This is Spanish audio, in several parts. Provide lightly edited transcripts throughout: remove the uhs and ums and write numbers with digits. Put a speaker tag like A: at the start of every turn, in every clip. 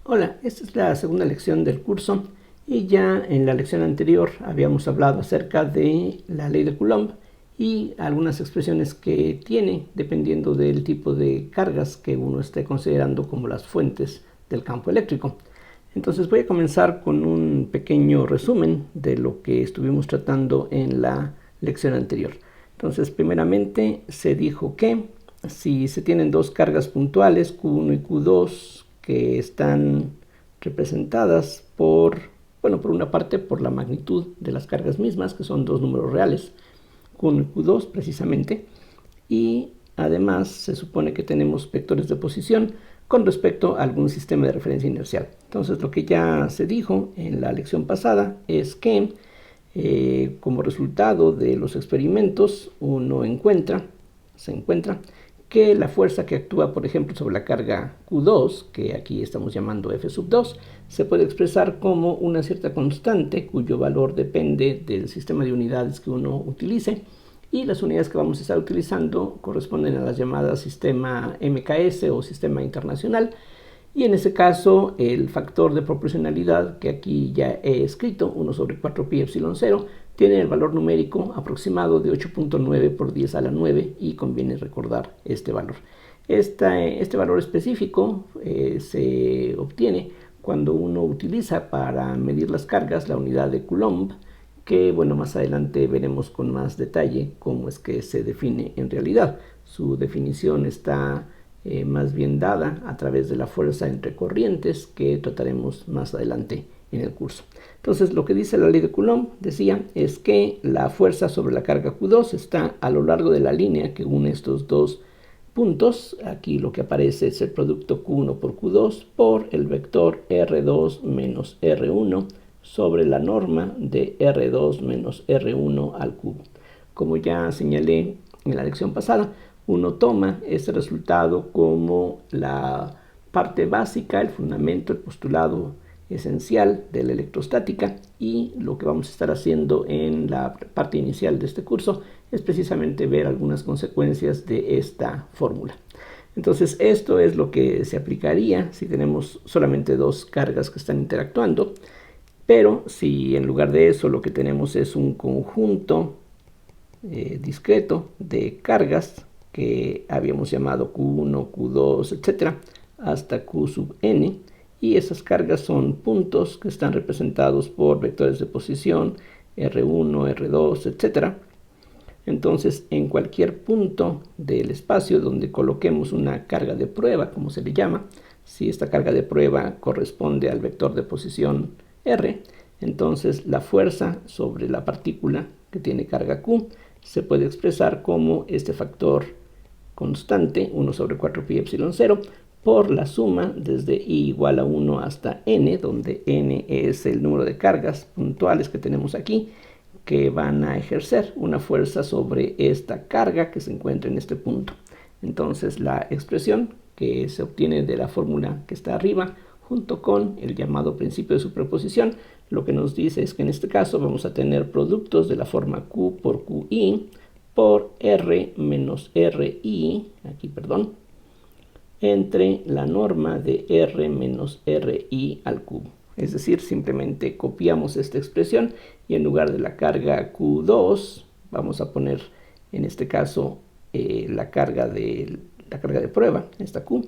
A: Hola, esta es la segunda lección del curso y ya en la lección anterior habíamos hablado acerca de la ley de Coulomb y algunas expresiones que tiene dependiendo del tipo de cargas que uno esté considerando como las fuentes del campo eléctrico. Entonces voy a comenzar con un pequeño resumen de lo que estuvimos tratando en la lección anterior. Entonces, primeramente se dijo que si se tienen dos cargas puntuales, Q1 y Q2, que están representadas por una parte por la magnitud de las cargas mismas, que son dos números reales, Q1 y Q2 precisamente, y además se supone que tenemos vectores de posición con respecto a algún sistema de referencia inercial. Entonces lo que ya se dijo en la lección pasada es que como resultado de los experimentos se encuentra que la fuerza que actúa, por ejemplo, sobre la carga Q2, que aquí estamos llamando F sub 2, se puede expresar como una cierta constante cuyo valor depende del sistema de unidades que uno utilice, y las unidades que vamos a estar utilizando corresponden a las llamadas sistema MKS o sistema internacional, y en ese caso el factor de proporcionalidad que aquí ya he escrito, 1 sobre 4 pi epsilon 0, tiene el valor numérico aproximado de 8.9 por 10 a la 9 y conviene recordar este valor. Este valor específico se obtiene cuando uno utiliza para medir las cargas la unidad de Coulomb, que más adelante veremos con más detalle cómo es que se define en realidad. Su definición está más bien dada a través de la fuerza entre corrientes, que trataremos más adelante en el curso. Entonces, lo que dice la ley de Coulomb, decía, es que la fuerza sobre la carga Q2 está a lo largo de la línea que une estos dos puntos. Aquí lo que aparece es el producto Q1 por Q2 por el vector R2 menos R1 sobre la norma de R2 menos R1 al cubo. Como ya señalé en la lección pasada, uno toma este resultado como la parte básica, el fundamento, el postulado esencial de la electrostática, y lo que vamos a estar haciendo en la parte inicial de este curso es precisamente ver algunas consecuencias de esta fórmula. Entonces, esto es lo que se aplicaría si tenemos solamente dos cargas que están interactuando, pero si en lugar de eso lo que tenemos es un conjunto discreto de cargas que habíamos llamado Q1, Q2, etcétera, hasta Q sub n, y esas cargas son puntos que están representados por vectores de posición R1, R2, etcétera. Entonces, en cualquier punto del espacio donde coloquemos una carga de prueba, como se le llama, si esta carga de prueba corresponde al vector de posición R, entonces la fuerza sobre la partícula que tiene carga Q se puede expresar como este factor constante, 1 sobre 4 pi epsilon 0, por la suma desde i igual a 1 hasta n, donde n es el número de cargas puntuales que tenemos aquí, que van a ejercer una fuerza sobre esta carga que se encuentra en este punto. Entonces la expresión que se obtiene de la fórmula que está arriba, junto con el llamado principio de superposición, lo que nos dice es que en este caso vamos a tener productos de la forma Q por QI por R menos RI, entre la norma de R menos RI al cubo. Es decir, simplemente copiamos esta expresión y en lugar de la carga Q2 vamos a poner en este caso la carga de prueba, esta Q,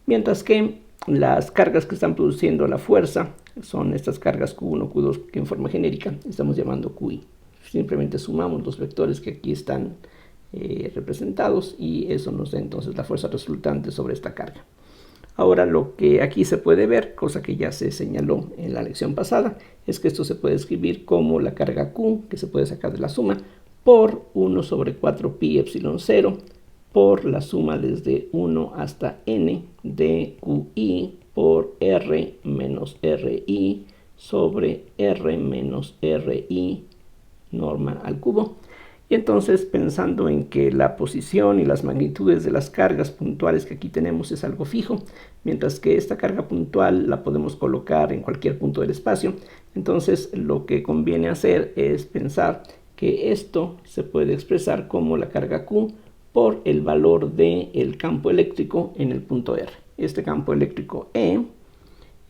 A: mientras que las cargas que están produciendo la fuerza son estas cargas Q1, Q2, que en forma genérica estamos llamando QI. Simplemente sumamos los vectores que aquí están representados y eso nos da entonces la fuerza resultante sobre esta carga. Ahora, lo que aquí se puede ver, cosa que ya se señaló en la lección pasada, es que esto se puede escribir como la carga Q, que se puede sacar de la suma, por 1 sobre 4 pi epsilon 0, por la suma desde 1 hasta n de QI por R menos RI sobre R menos RI norma al cubo. Y entonces, pensando en que la posición y las magnitudes de las cargas puntuales que aquí tenemos es algo fijo, mientras que esta carga puntual la podemos colocar en cualquier punto del espacio, entonces lo que conviene hacer es pensar que esto se puede expresar como la carga Q por el valor del campo eléctrico en el punto R. Este campo eléctrico E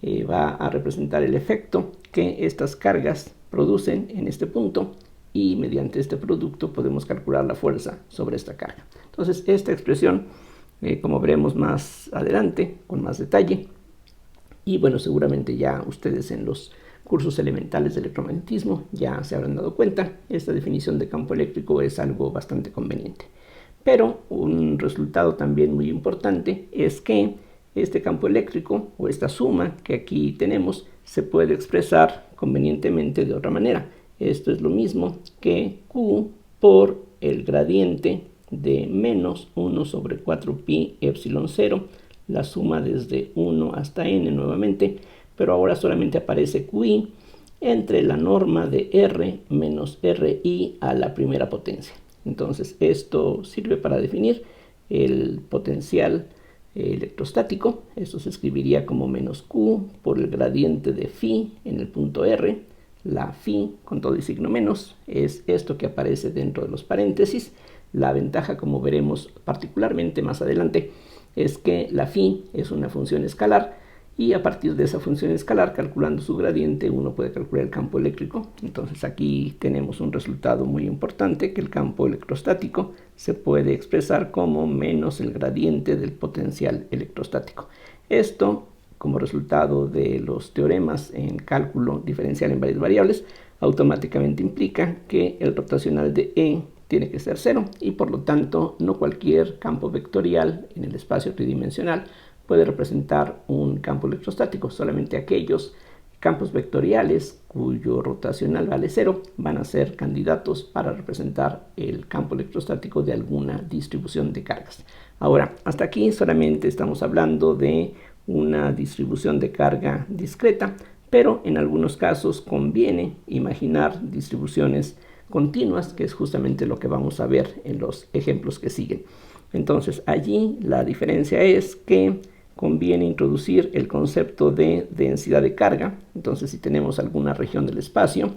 A: va a representar el efecto que estas cargas producen en este punto, y mediante este producto podemos calcular la fuerza sobre esta carga. Entonces esta expresión, como veremos más adelante con más detalle, y bueno, seguramente ya ustedes en los cursos elementales de electromagnetismo ya se habrán dado cuenta, esta definición de campo eléctrico es algo bastante conveniente. Pero un resultado también muy importante es que este campo eléctrico, o esta suma que aquí tenemos, se puede expresar convenientemente de otra manera. Esto es lo mismo que Q por el gradiente de menos 1 sobre 4 pi epsilon 0, la suma desde 1 hasta n nuevamente, pero ahora solamente aparece QI entre la norma de R menos RI a la primera potencia. Entonces esto sirve para definir el potencial electrostático. Esto se escribiría como menos Q por el gradiente de phi en el punto R. La phi con todo y signo menos es esto que aparece dentro de los paréntesis. La ventaja, como veremos particularmente más adelante, es que la phi es una función escalar, y a partir de esa función escalar, calculando su gradiente, uno puede calcular el campo eléctrico. Entonces aquí tenemos un resultado muy importante, que el campo electrostático se puede expresar como menos el gradiente del potencial electrostático. Esto, como resultado de los teoremas en cálculo diferencial en varias variables, automáticamente implica que el rotacional de E tiene que ser 0, y por lo tanto no cualquier campo vectorial en el espacio tridimensional puede representar un campo electrostático. Solamente aquellos campos vectoriales cuyo rotacional vale 0 van a ser candidatos para representar el campo electrostático de alguna distribución de cargas. Ahora, hasta aquí solamente estamos hablando de una distribución de carga discreta, pero en algunos casos conviene imaginar distribuciones continuas, que es justamente lo que vamos a ver en los ejemplos que siguen. Entonces allí la diferencia es que conviene introducir el concepto de densidad de carga. Entonces, si tenemos alguna región del espacio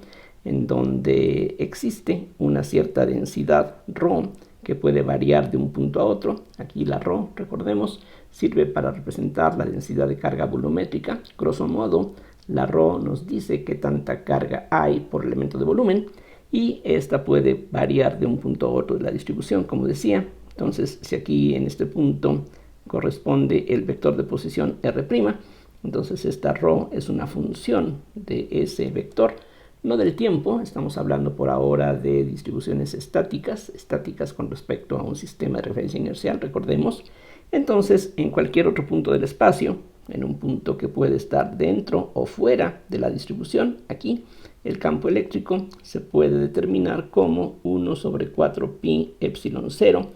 A: en donde existe una cierta densidad ρ que puede variar de un punto a otro, aquí la ρ, recordemos, sirve para representar la densidad de carga volumétrica. Grosso modo, la ρ nos dice qué tanta carga hay por elemento de volumen, y esta puede variar de un punto a otro de la distribución, como decía. Entonces, si aquí en este punto corresponde el vector de posición R', entonces esta ρ es una función de ese vector, no del tiempo. Estamos hablando por ahora de distribuciones estáticas con respecto a un sistema de referencia inercial, recordemos. Entonces, en cualquier otro punto del espacio, en un punto que puede estar dentro o fuera de la distribución, aquí el campo eléctrico se puede determinar como 1 sobre 4 pi epsilon 0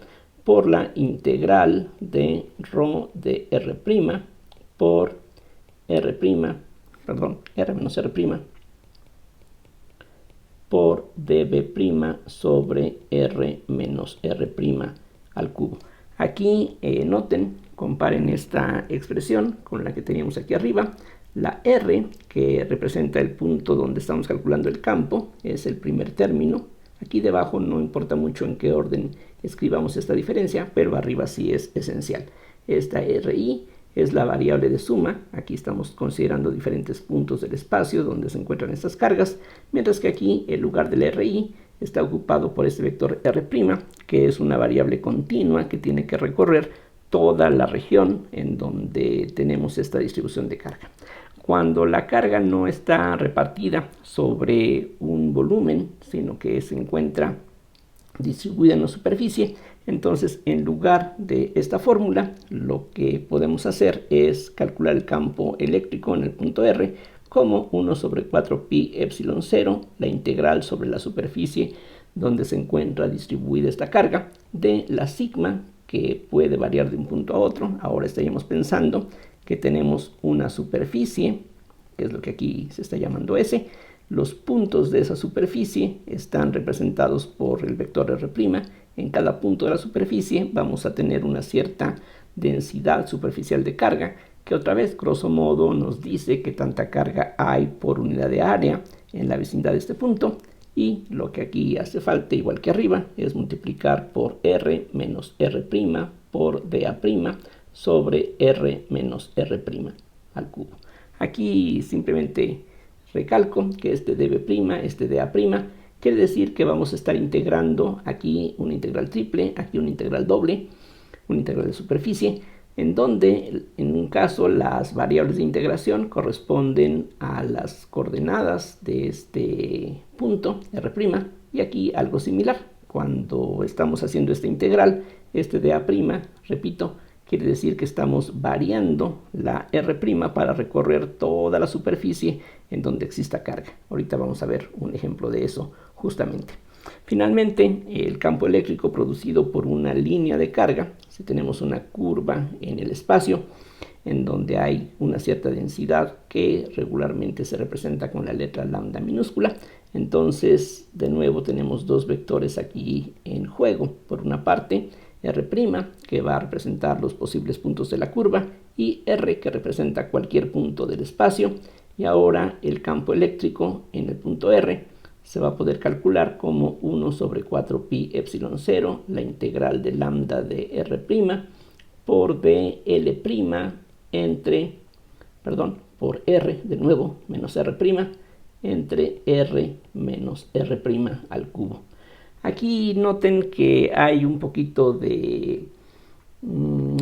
A: por la integral de ρ de R' por R' menos R' por dB' sobre R menos R' al cubo. Aquí noten, comparen esta expresión con la que teníamos aquí arriba. La R, que representa el punto donde estamos calculando el campo, es el primer término. Aquí debajo no importa mucho en qué orden escribamos esta diferencia, pero arriba sí es esencial. Esta RI es la variable de suma. Aquí estamos considerando diferentes puntos del espacio donde se encuentran estas cargas, mientras que aquí el lugar del RI está ocupado por este vector R', que es una variable continua que tiene que recorrer toda la región en donde tenemos esta distribución de carga. Cuando la carga no está repartida sobre un volumen, sino que se encuentra distribuida en la superficie, entonces en lugar de esta fórmula, lo que podemos hacer es calcular el campo eléctrico en el punto R como 1 sobre 4 pi epsilon 0, la integral sobre la superficie donde se encuentra distribuida esta carga, de la sigma, que puede variar de un punto a otro. Ahora estaríamos pensando que tenemos una superficie, que es lo que aquí se está llamando S. Los puntos de esa superficie están representados por el vector R'. En cada punto de la superficie vamos a tener una cierta densidad superficial de carga, que otra vez, grosso modo, nos dice qué tanta carga hay por unidad de área en la vecindad de este punto. Y lo que aquí hace falta, igual que arriba, es multiplicar por R menos R' por dA' sobre R menos R' al cubo. Aquí simplemente recalco que este dB', este dA', quiere decir que vamos a estar integrando aquí una integral triple, aquí una integral doble, una integral de superficie, en donde en un caso las variables de integración corresponden a las coordenadas de este punto R', y aquí algo similar. Cuando estamos haciendo esta integral, este dA', repito, quiere decir que estamos variando la R' para recorrer toda la superficie en donde exista carga. Ahorita vamos a ver un ejemplo de eso justamente. Finalmente, el campo eléctrico producido por una línea de carga, si tenemos una curva en el espacio en donde hay una cierta densidad que regularmente se representa con la letra lambda minúscula, entonces de nuevo tenemos dos vectores aquí en juego. Por una parte, R', que va a representar los posibles puntos de la curva, y R, que representa cualquier punto del espacio. Y ahora el campo eléctrico en el punto R se va a poder calcular como 1 sobre 4 pi epsilon 0, la integral de lambda de R' por dL' por R de nuevo menos R' entre R menos R' al cubo. Aquí noten que hay un poquito de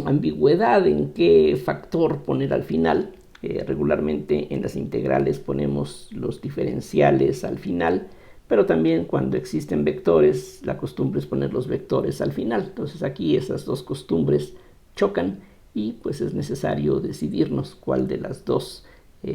A: ambigüedad en qué factor poner al final. Regularmente en las integrales ponemos los diferenciales al final, pero también cuando existen vectores, la costumbre es poner los vectores al final. Entonces aquí esas dos costumbres chocan y pues es necesario decidirnos cuál de las dos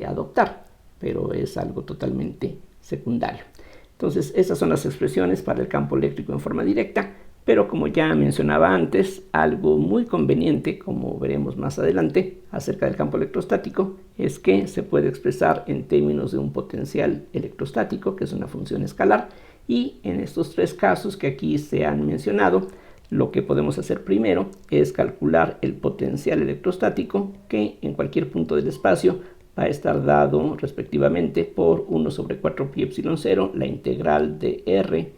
A: adoptar, pero es algo totalmente secundario. Entonces esas son las expresiones para el campo eléctrico en forma directa, pero como ya mencionaba antes, algo muy conveniente, como veremos más adelante acerca del campo electrostático, es que se puede expresar en términos de un potencial electrostático, que es una función escalar, y en estos tres casos que aquí se han mencionado, lo que podemos hacer primero es calcular el potencial electrostático, que en cualquier punto del espacio va a estar dado respectivamente por 1 sobre 4 pi epsilon 0, la integral de R'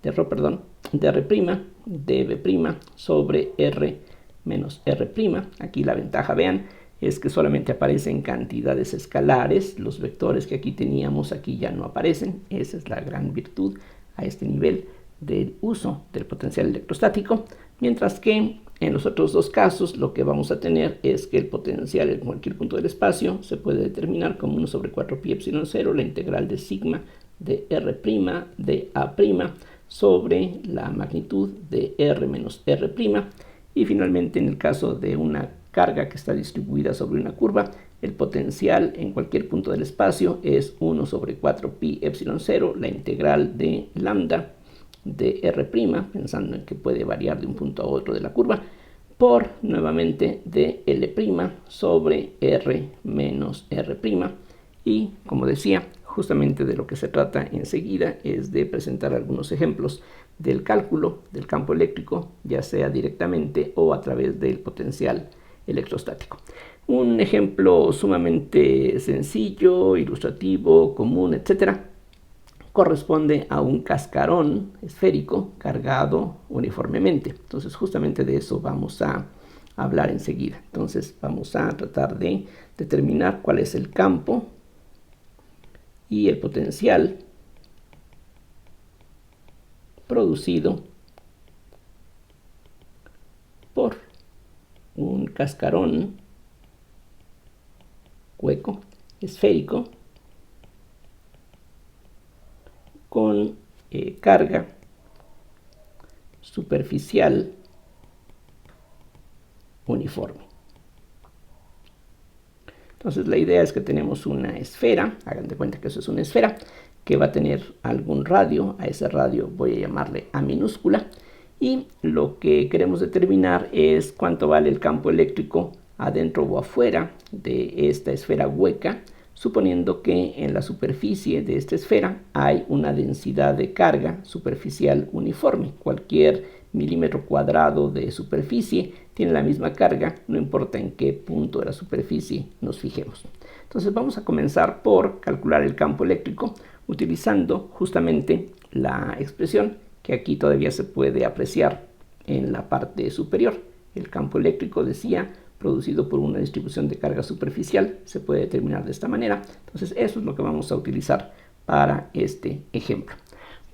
A: dB' sobre R menos R'. Aquí la ventaja, vean, es que solamente aparecen cantidades escalares. Los vectores que aquí teníamos aquí ya no aparecen. Esa es la gran virtud a este nivel del uso del potencial electrostático, mientras que en los otros dos casos lo que vamos a tener es que el potencial en cualquier punto del espacio se puede determinar como 1 sobre 4 pi epsilon 0, la integral de sigma de R' de A' sobre la magnitud de R menos R'. Y finalmente, en el caso de una carga que está distribuida sobre una curva, el potencial en cualquier punto del espacio es 1 sobre 4 pi epsilon 0, la integral de lambda de R', pensando en que puede variar de un punto a otro de la curva, por nuevamente dL' sobre R menos R'. Y como decía, justamente de lo que se trata enseguida es de presentar algunos ejemplos del cálculo del campo eléctrico, ya sea directamente o a través del potencial electrostático. Un ejemplo sumamente sencillo, ilustrativo, común, etcétera, corresponde a un cascarón esférico cargado uniformemente. Entonces justamente de eso vamos a hablar enseguida. Entonces vamos a tratar de determinar cuál es el campo y el potencial producido por un cascarón hueco esférico con carga superficial uniforme. Entonces la idea es que tenemos una esfera, hagan de cuenta que eso es una esfera, que va a tener algún radio. A ese radio voy a llamarle A minúscula, y lo que queremos determinar es cuánto vale el campo eléctrico adentro o afuera de esta esfera hueca, suponiendo que en la superficie de esta esfera hay una densidad de carga superficial uniforme. Cualquier milímetro cuadrado de superficie tiene la misma carga, no importa en qué punto de la superficie nos fijemos. Entonces vamos a comenzar por calcular el campo eléctrico utilizando justamente la expresión que aquí todavía se puede apreciar en la parte superior. El campo eléctrico, decía, producido por una distribución de carga superficial se puede determinar de esta manera. Entonces eso es lo que vamos a utilizar para este ejemplo.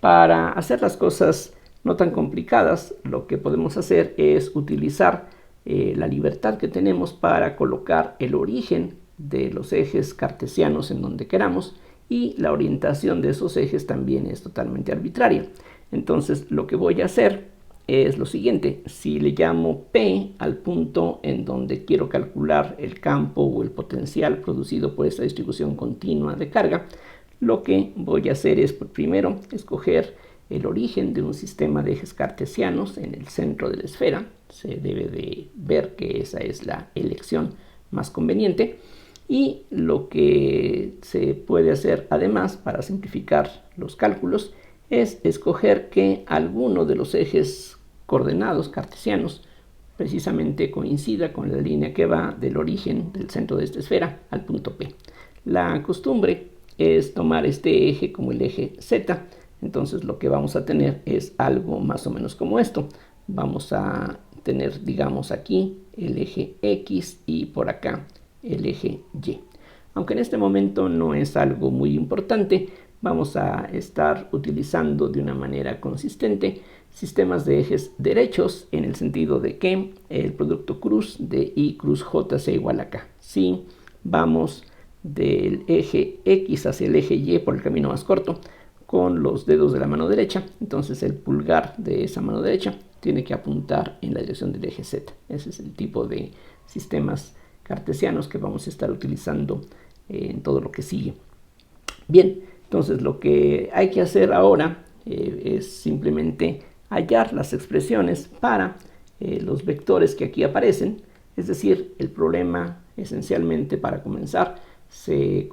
A: Para hacer las cosas no tan complicadas, lo que podemos hacer es utilizar la libertad que tenemos para colocar el origen de los ejes cartesianos en donde queramos, y la orientación de esos ejes también es totalmente arbitraria. Entonces lo que voy a hacer es lo siguiente: si le llamo P al punto en donde quiero calcular el campo o el potencial producido por esta distribución continua de carga, lo que voy a hacer es primero escoger el origen de un sistema de ejes cartesianos en el centro de la esfera. Se debe de ver que esa es la elección más conveniente. Y lo que se puede hacer además para simplificar los cálculos es escoger que alguno de los ejes coordenados cartesianos precisamente coincida con la línea que va del origen del centro de esta esfera al punto P. La costumbre es tomar este eje como el eje Z. Entonces lo que vamos a tener es algo más o menos como esto. Vamos a tener, digamos, aquí el eje X y por acá el eje Y. Aunque en este momento no es algo muy importante, vamos a estar utilizando de una manera consistente sistemas de ejes derechos, en el sentido de que el producto cruz de Y cruz J sea igual a K. Si vamos del eje X hacia el eje Y por el camino más corto con los dedos de la mano derecha, entonces el pulgar de esa mano derecha tiene que apuntar en la dirección del eje Z. Ese es el tipo de sistemas cartesianos que vamos a estar utilizando en todo lo que sigue. Bien, entonces lo que hay que hacer ahora es simplemente hallar las expresiones para los vectores que aquí aparecen. Es decir, el problema esencialmente, para comenzar, se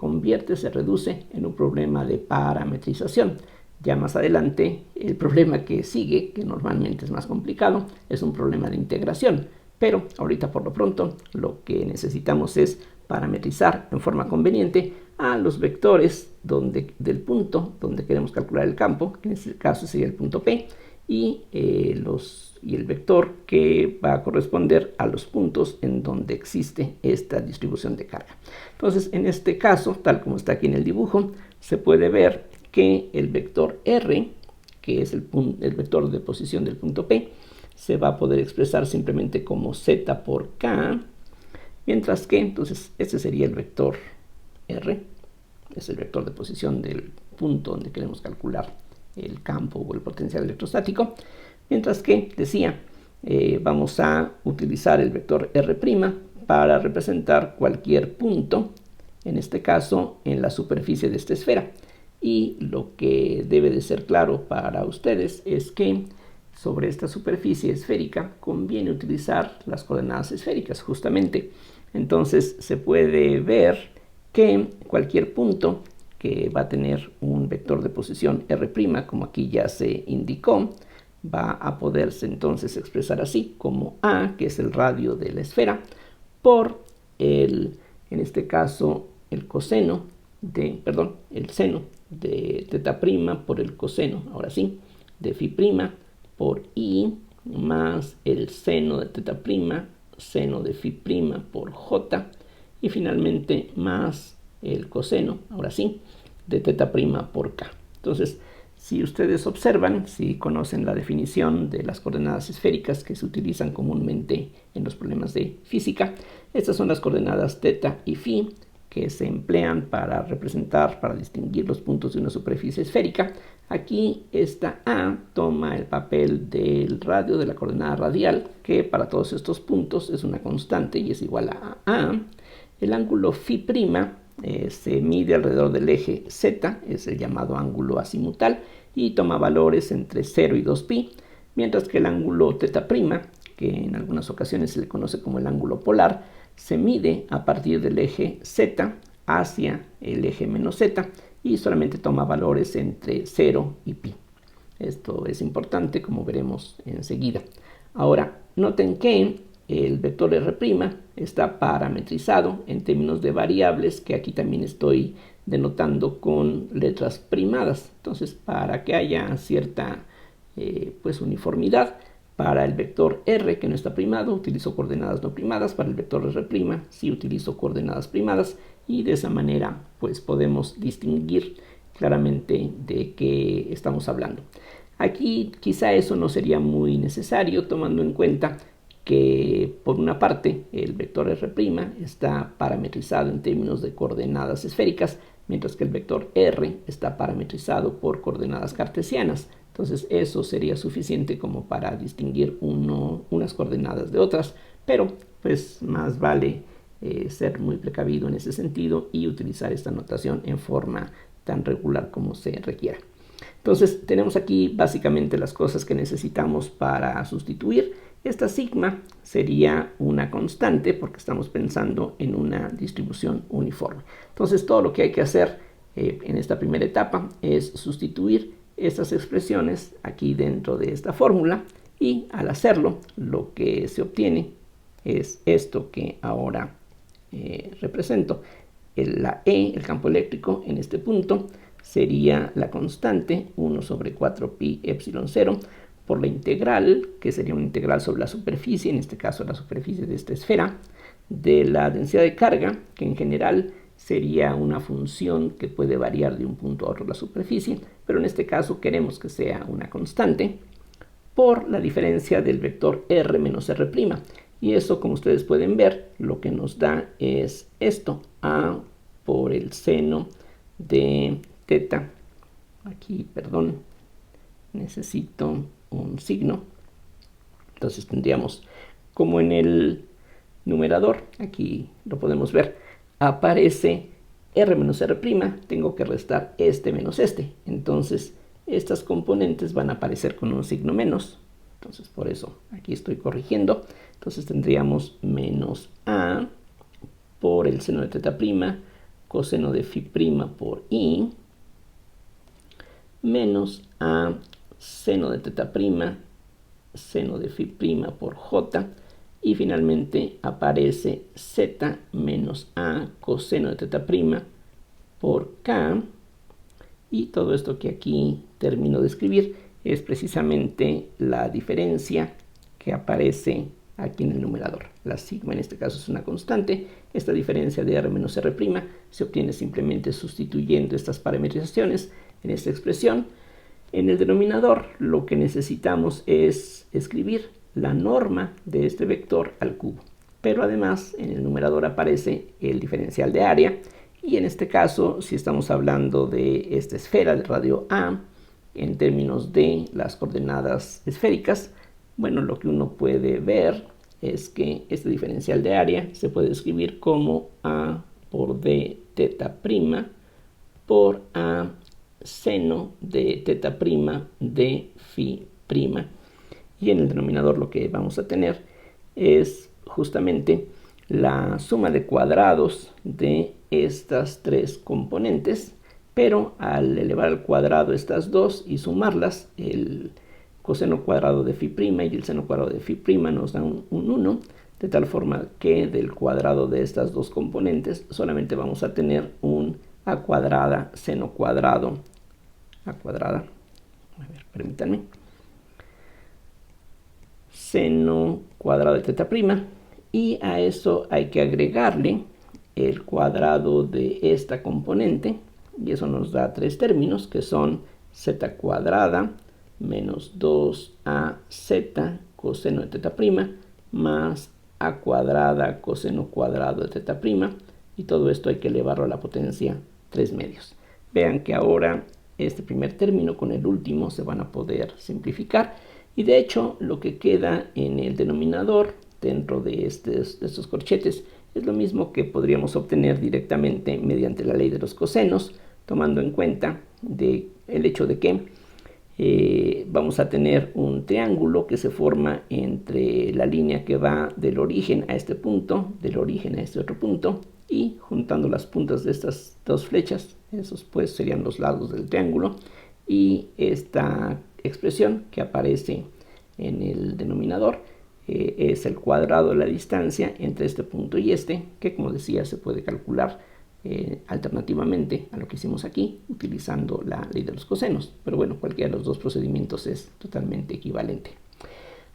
A: reduce en un problema de parametrización. Ya más adelante el problema que sigue, que normalmente es más complicado, es un problema de integración. Pero ahorita por lo pronto lo que necesitamos es parametrizar en forma conveniente a los vectores del punto donde queremos calcular el campo, que en este caso sería el punto P, y el vector que va a corresponder a los puntos en donde existe esta distribución de carga. Entonces, en este caso, tal como está aquí en el dibujo, se puede ver que el vector R, que es el vector de posición del punto P, se va a poder expresar simplemente como Z por K, mientras que entonces este sería el vector R, es el vector de posición del punto donde queremos calcular el campo o el potencial electrostático, mientras que, decía, vamos a utilizar el vector R' para representar cualquier punto, en este caso en la superficie de esta esfera. Y lo que debe de ser claro para ustedes es que sobre esta superficie esférica conviene utilizar las coordenadas esféricas, justamente. Entonces se puede ver que cualquier punto que va a tener un vector de posición R', como aquí ya se indicó, va a poderse entonces expresar así como A, que es el radio de la esfera, por en este caso, el seno de teta prima por el coseno, ahora sí, de phi prima por I, más el seno de teta prima, seno de phi prima por J, y finalmente más el coseno, ahora sí, de teta prima por K. Entonces, si ustedes observan, si conocen la definición de las coordenadas esféricas que se utilizan comúnmente en los problemas de física, estas son las coordenadas teta y phi que se emplean para distinguir los puntos de una superficie esférica. Aquí esta A toma el papel del radio de la coordenada radial, que para todos estos puntos es una constante y es igual a A. El ángulo phi' se mide alrededor del eje Z, es el llamado ángulo azimutal, y toma valores entre 0 y 2pi, mientras que el ángulo θ', que en algunas ocasiones se le conoce como el ángulo polar, se mide a partir del eje Z hacia el eje menos Z y solamente toma valores entre 0 y pi. Esto es importante, como veremos enseguida. Ahora, noten que el vector R' está parametrizado en términos de variables, que aquí también estoy denotando con letras primadas. Entonces, para que haya cierta uniformidad, Para el vector r, que no está primado, utilizo coordenadas no primadas. Para el vector r', sí utilizo coordenadas primadas. Y de esa manera, pues podemos distinguir claramente de qué estamos hablando. Aquí quizá eso no sería muy necesario, tomando en cuenta que por una parte el vector r' está parametrizado en términos de coordenadas esféricas, mientras que el vector r está parametrizado por coordenadas cartesianas. Entonces eso sería suficiente como para distinguir unas coordenadas de otras, pero pues más vale ser muy precavido en ese sentido y utilizar esta notación en forma tan regular como se requiera. Entonces tenemos aquí básicamente las cosas que necesitamos para sustituir. Esta sigma sería una constante porque estamos pensando en una distribución uniforme. Entonces todo lo que hay que hacer en esta primera etapa es sustituir estas expresiones aquí dentro de esta fórmula, y al hacerlo lo que se obtiene es esto que ahora represento. La E, el campo eléctrico en este punto, sería la constante 1 sobre 4 pi epsilon 0 por la integral, que sería una integral sobre la superficie, en este caso la superficie de esta esfera, de la densidad de carga, que en general sería una función que puede variar de un punto a otro la superficie, pero en este caso queremos que sea una constante, por la diferencia del vector r menos r'. Y eso, como ustedes pueden ver, lo que nos da es esto, a por el seno de teta. Aquí, perdón, necesito un signo. Entonces tendríamos, como en el numerador, aquí lo podemos ver, aparece r menos r', tengo que restar este menos este. Entonces estas componentes van a aparecer con un signo menos. Entonces por eso aquí estoy corrigiendo. Entonces tendríamos menos a por el seno de teta prima, coseno de phi prima por i, menos a seno de teta prima, seno de phi prima por j, y finalmente aparece z menos a coseno de teta prima por k, y todo esto que aquí termino de escribir es precisamente la diferencia que aparece aquí en el numerador. La sigma en este caso es una constante. Esta diferencia de r menos r' se obtiene simplemente sustituyendo estas parametrizaciones en esta expresión. En el denominador lo que necesitamos es escribir la norma de este vector al cubo, pero además en el numerador aparece el diferencial de área, y en este caso, si estamos hablando de esta esfera de radio A en términos de las coordenadas esféricas, bueno, lo que uno puede ver es que este diferencial de área se puede escribir como a por d teta prima por a seno de teta prima de phi prima. Y en el denominador lo que vamos a tener es justamente la suma de cuadrados de estas tres componentes, pero al elevar al cuadrado estas dos y sumarlas, el coseno cuadrado de phi prima y el seno cuadrado de phi prima nos dan un 1, de tal forma que del cuadrado de estas dos componentes solamente vamos a tener un a cuadrada seno cuadrado a cuadrada, permítanme, seno cuadrado de teta prima, y a eso hay que agregarle el cuadrado de esta componente, y eso nos da tres términos que son z cuadrada menos 2az coseno de teta prima más a cuadrada coseno cuadrado de teta prima, y todo esto hay que elevarlo a la potencia 3 medios. Vean que ahora este primer término con el último se van a poder simplificar, y de hecho lo que queda en el denominador dentro de estos corchetes es lo mismo que podríamos obtener directamente mediante la ley de los cosenos, tomando en cuenta el hecho de que vamos a tener un triángulo que se forma entre la línea que va del origen a este punto, del origen a este otro punto, y juntando las puntas de estas dos flechas, esos pues serían los lados del triángulo, y esta expresión que aparece en el denominador es el cuadrado de la distancia entre este punto y este, que como decía se puede calcular alternativamente a lo que hicimos aquí utilizando la ley de los cosenos, pero bueno, cualquiera de los dos procedimientos es totalmente equivalente.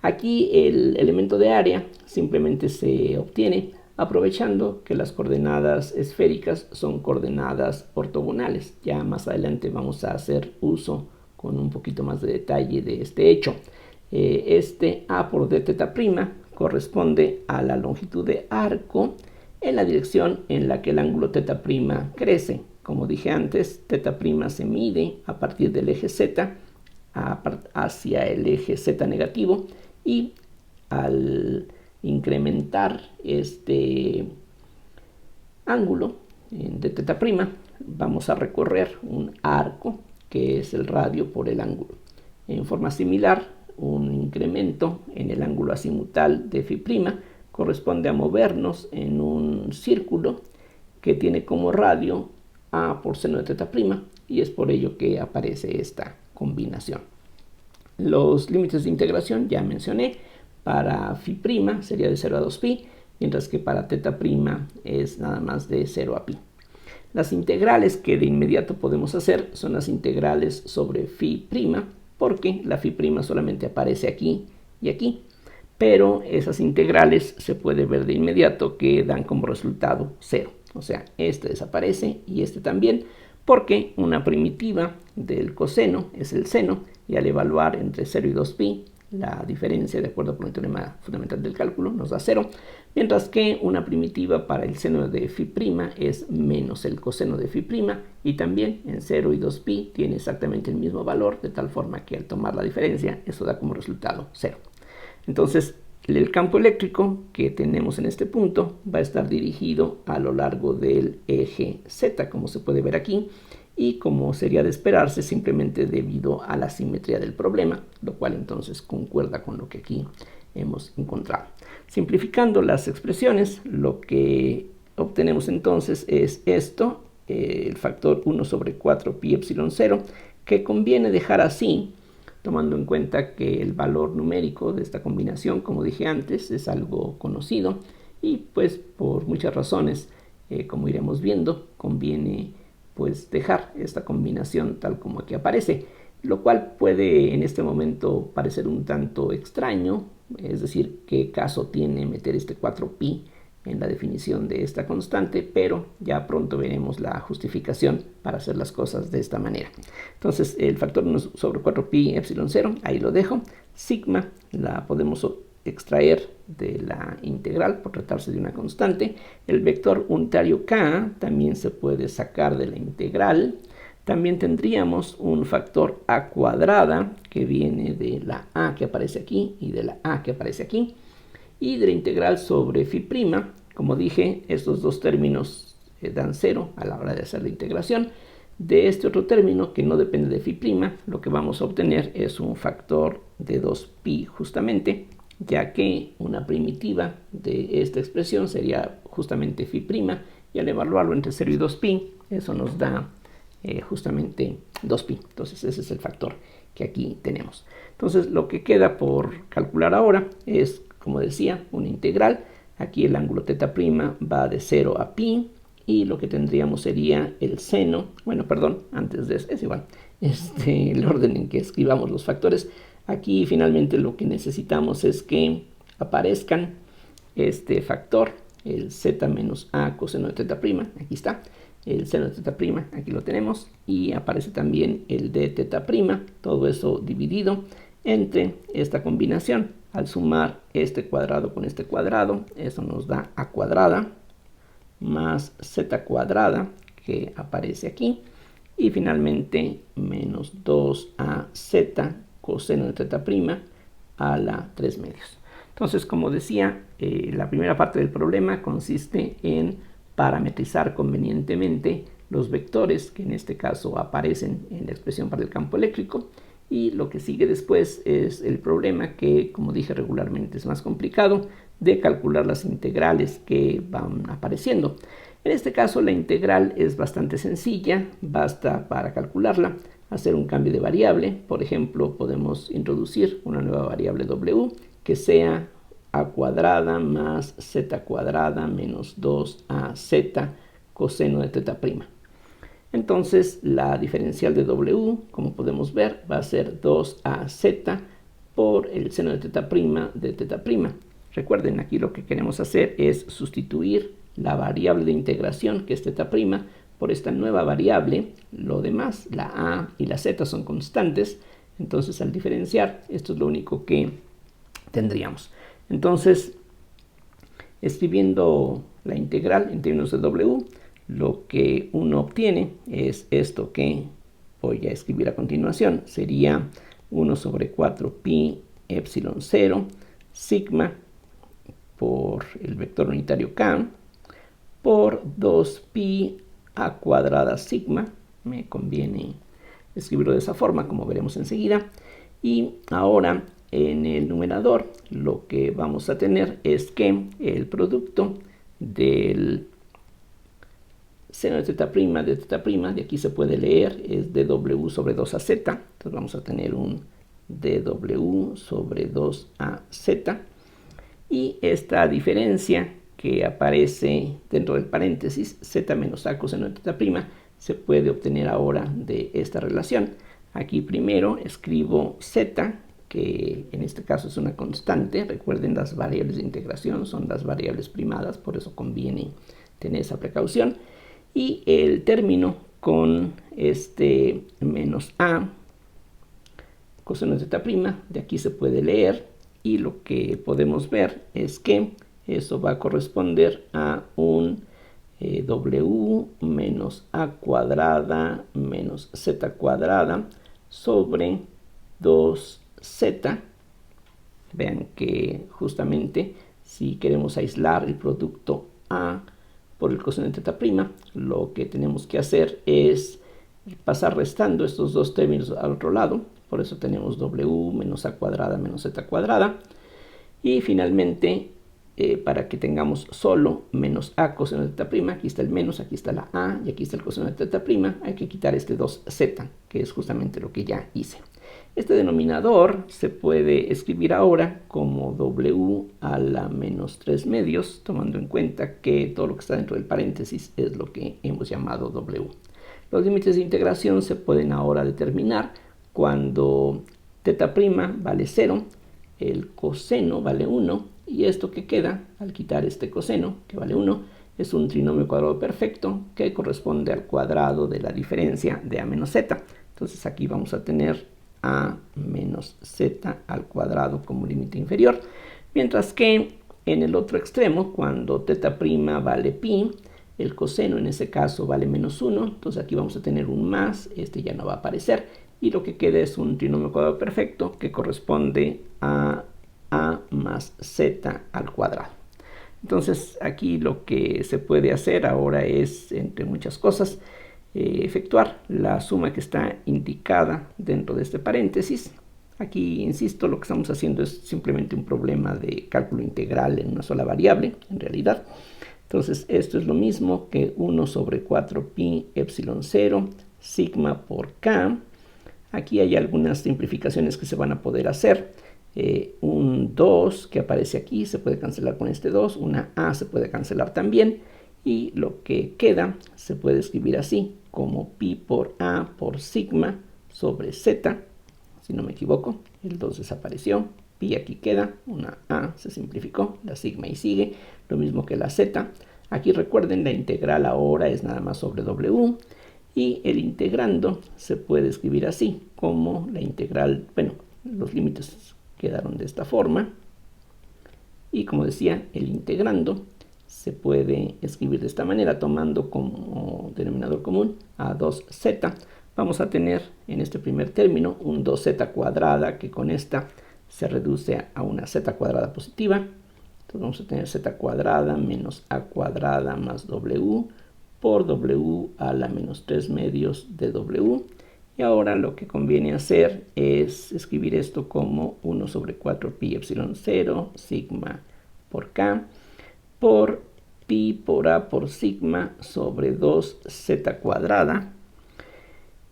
A: Aquí el elemento de área simplemente se obtiene aprovechando que las coordenadas esféricas son coordenadas ortogonales. Ya más adelante vamos a hacer uso con un poquito más de detalle de este hecho. Este A por d teta prima corresponde a la longitud de arco en la dirección en la que el ángulo teta prima crece. Como dije antes, teta prima se mide a partir del eje z hacia el eje z negativo, y al incrementar este ángulo de teta prima vamos a recorrer un arco que es el radio por el ángulo. En forma similar, un incremento en el ángulo azimutal de phi' corresponde a movernos en un círculo que tiene como radio a por seno de teta prima, y es por ello que aparece esta combinación. Los límites de integración ya mencioné. Para phi' sería de 0 a 2pi, mientras que para teta prima es nada más de 0 a pi. Las integrales que de inmediato podemos hacer son las integrales sobre phi', porque la phi' solamente aparece aquí y aquí, pero esas integrales se puede ver de inmediato que dan como resultado 0. O sea, este desaparece y este también, porque una primitiva del coseno es el seno, y al evaluar entre 0 y 2pi, la diferencia, de acuerdo con el teorema fundamental del cálculo, nos da 0, mientras que una primitiva para el seno de phi' es menos el coseno de phi', y también en 0 y 2pi tiene exactamente el mismo valor, de tal forma que al tomar la diferencia, eso da como resultado 0. Entonces, el campo eléctrico que tenemos en este punto va a estar dirigido a lo largo del eje Z, como se puede ver aquí, y como sería de esperarse, simplemente debido a la simetría del problema, lo cual entonces concuerda con lo que aquí hemos encontrado. Simplificando las expresiones, lo que obtenemos entonces es esto, el factor 1 sobre 4 pi epsilon 0, que conviene dejar así, tomando en cuenta que el valor numérico de esta combinación, como dije antes, es algo conocido, y pues por muchas razones, como iremos viendo, conviene pues dejar esta combinación tal como aquí aparece, lo cual puede en este momento parecer un tanto extraño, es decir, qué caso tiene meter este 4pi en la definición de esta constante, pero ya pronto veremos la justificación para hacer las cosas de esta manera. Entonces el factor 1 sobre 4pi epsilon 0, ahí lo dejo. Sigma la podemos extraer de la integral por tratarse de una constante. El vector unitario k también se puede sacar de la integral. También tendríamos un factor a cuadrada que viene de la a que aparece aquí y de la a que aparece aquí, y de la integral sobre phi'. Como dije, estos dos términos dan 0 a la hora de hacer la integración. De este otro término que no depende de phi', lo que vamos a obtener es un factor de 2pi justamente, ya que una primitiva de esta expresión sería justamente phi', y al evaluarlo entre 0 y 2pi, eso nos da justamente 2pi. Entonces ese es el factor que aquí tenemos. Entonces lo que queda por calcular ahora es, como decía, una integral. Aquí el ángulo teta prima va de 0 a pi, y lo que tendríamos sería el seno, bueno, perdón, antes de eso, es igual, el orden en que escribamos los factores. Aquí finalmente lo que necesitamos es que aparezcan este factor, el z menos a coseno de teta prima, aquí está, el seno de teta prima, aquí lo tenemos, y aparece también el de teta prima, todo eso dividido entre esta combinación. Al sumar este cuadrado con este cuadrado, eso nos da a cuadrada más z cuadrada, que aparece aquí, y finalmente menos 2az coseno de teta prima a la 3 medios. Entonces, como decía, la primera parte del problema consiste en parametrizar convenientemente los vectores que en este caso aparecen en la expresión para el campo eléctrico, y lo que sigue después es el problema, que como dije regularmente es más complicado, de calcular las integrales que van apareciendo. En este caso la integral es bastante sencilla, basta para calcularla hacer un cambio de variable. Por ejemplo, podemos introducir una nueva variable w que sea a cuadrada más z cuadrada menos 2az coseno de teta prima. Entonces la diferencial de w, como podemos ver, va a ser 2az por el seno de teta prima de teta prima. Recuerden, aquí lo que queremos hacer es sustituir la variable de integración, que es teta prima, por esta nueva variable. Lo demás, la a y la z, son constantes. Entonces, al diferenciar, esto es lo único que tendríamos. Entonces, escribiendo la integral en términos de w, lo que uno obtiene es esto que voy a escribir a continuación. Sería 1 sobre 4 pi epsilon 0 sigma por el vector unitario k por 2 pi a cuadrada sigma. Me conviene escribirlo de esa forma, como veremos enseguida. Y ahora en el numerador lo que vamos a tener es que el producto del seno de teta prima de aquí se puede leer, es dw sobre 2az. Entonces vamos a tener un dw sobre 2az. Y esta diferencia que aparece dentro del paréntesis, z menos a coseno de teta prima, se puede obtener ahora de esta relación. Aquí primero escribo z, que en este caso es una constante. Recuerden, las variables de integración son las variables primadas, por eso conviene tener esa precaución. Y el término con este menos a coseno de teta prima, de aquí se puede leer, y lo que podemos ver es que eso va a corresponder a un w menos a cuadrada menos z cuadrada sobre 2z. Vean que justamente si queremos aislar el producto a por el coseno de teta prima, lo que tenemos que hacer es pasar restando estos dos términos al otro lado. Por eso tenemos w menos a cuadrada menos z cuadrada. Y finalmente, para que tengamos solo menos a coseno de teta prima, aquí está el menos, aquí está la a y aquí está el coseno de teta prima, hay que quitar este 2z, que es justamente lo que ya hice. Este denominador se puede escribir ahora como w a la menos 3 medios, tomando en cuenta que todo lo que está dentro del paréntesis es lo que hemos llamado w. Los límites de integración se pueden ahora determinar cuando teta prima vale 0, el coseno vale 1, y esto que queda al quitar este coseno, que vale 1, es un trinomio cuadrado perfecto que corresponde al cuadrado de la diferencia de a menos z. Entonces aquí vamos a tener a menos z al cuadrado como límite inferior, mientras que en el otro extremo, cuando teta prima vale pi, el coseno en ese caso vale menos 1, entonces aquí vamos a tener un más, este ya no va a aparecer, y lo que queda es un trinomio cuadrado perfecto que corresponde a más z al cuadrado. Entonces aquí lo que se puede hacer ahora es, entre muchas cosas, efectuar la suma que está indicada dentro de este paréntesis. Aquí, insisto, lo que estamos haciendo es simplemente un problema de cálculo integral en una sola variable, en realidad. Entonces esto es lo mismo que 1 sobre 4 pi epsilon 0 sigma por k. Aquí hay algunas simplificaciones que se van a poder hacer. Un 2 que aparece aquí se puede cancelar con este 2, una a se puede cancelar también, y lo que queda se puede escribir así, como pi por a por sigma sobre z, si no me equivoco, el 2 desapareció, pi aquí queda, una a se simplificó, la sigma y sigue, lo mismo que la z. Aquí recuerden, la integral ahora es nada más sobre w, y el integrando se puede escribir así, como la integral, bueno, los límites quedaron de esta forma, y como decía, el integrando se puede escribir de esta manera, tomando como denominador común a 2z. Vamos a tener en este primer término un 2z cuadrada, que con esta se reduce a una z cuadrada positiva. Entonces vamos a tener z cuadrada menos a cuadrada más w por w a la menos 3 medios de w. Y ahora lo que conviene hacer es escribir esto como 1 sobre 4 pi epsilon 0 sigma por k por pi por a por sigma sobre 2z cuadrada.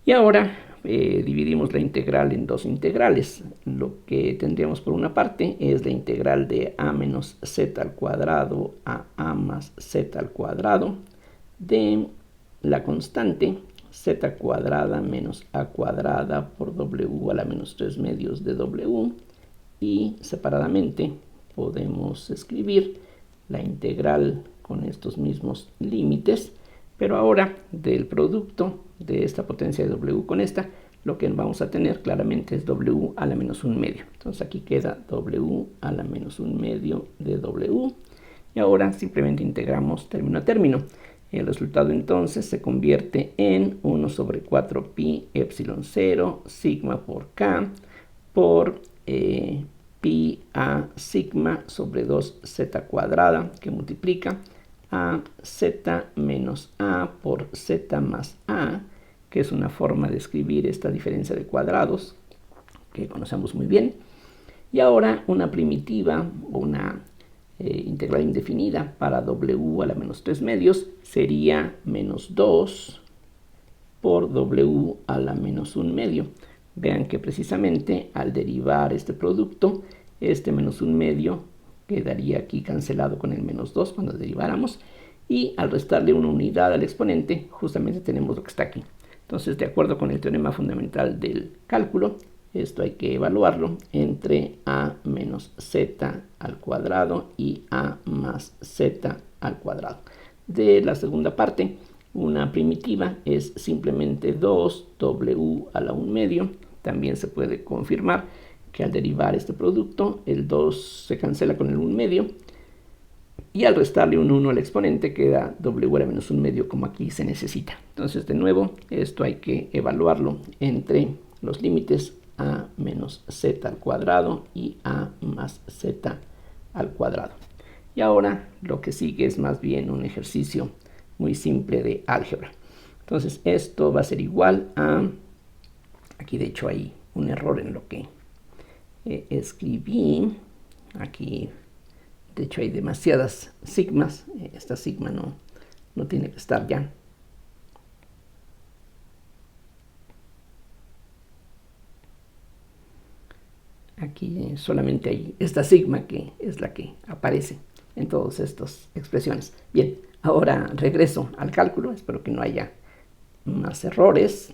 A: Y ahora dividimos la integral en dos integrales. Lo que tendríamos por una parte es la integral de a menos z al cuadrado a más z al cuadrado de la constante z cuadrada menos a cuadrada por w a la menos 3 medios de w. y separadamente podemos escribir la integral con estos mismos límites, pero ahora del producto de esta potencia de w con esta, lo que vamos a tener claramente es w a la menos 1 medio. Entonces aquí queda w a la menos 1 medio de w, y ahora simplemente integramos término a término. El resultado entonces se convierte en 1 sobre 4 pi epsilon 0 sigma por k por pi a sigma sobre 2 z cuadrada, que multiplica a z menos a por z más a, que es una forma de escribir esta diferencia de cuadrados que conocemos muy bien. Y ahora una primitiva o una integral indefinida para w a la menos 3 medios sería menos 2 por w a la menos 1 medio. Vean que precisamente al derivar este producto, este menos 1 medio quedaría aquí cancelado con el menos 2 cuando deriváramos, y al restarle una unidad al exponente justamente tenemos lo que está aquí. Entonces, de acuerdo con el teorema fundamental del cálculo, esto hay que evaluarlo entre a menos z al cuadrado y a más z al cuadrado. De la segunda parte, una primitiva es simplemente 2w a la 1 medio. También se puede confirmar que al derivar este producto, el 2 se cancela con el 1 medio, y al restarle un 1 al exponente queda w a la menos 1 medio, como aquí se necesita. Entonces, de nuevo, esto hay que evaluarlo entre los límites a menos z al cuadrado y a más z al cuadrado. Y ahora lo que sigue es más bien un ejercicio muy simple de álgebra. Entonces, esto va a ser igual a... Aquí de hecho hay un error en lo que escribí. Aquí de hecho hay demasiadas sigmas. Esta sigma no tiene que estar ya. Aquí solamente hay esta sigma, que es la que aparece en todas estas expresiones. Bien, ahora regreso al cálculo. Espero que no haya más errores.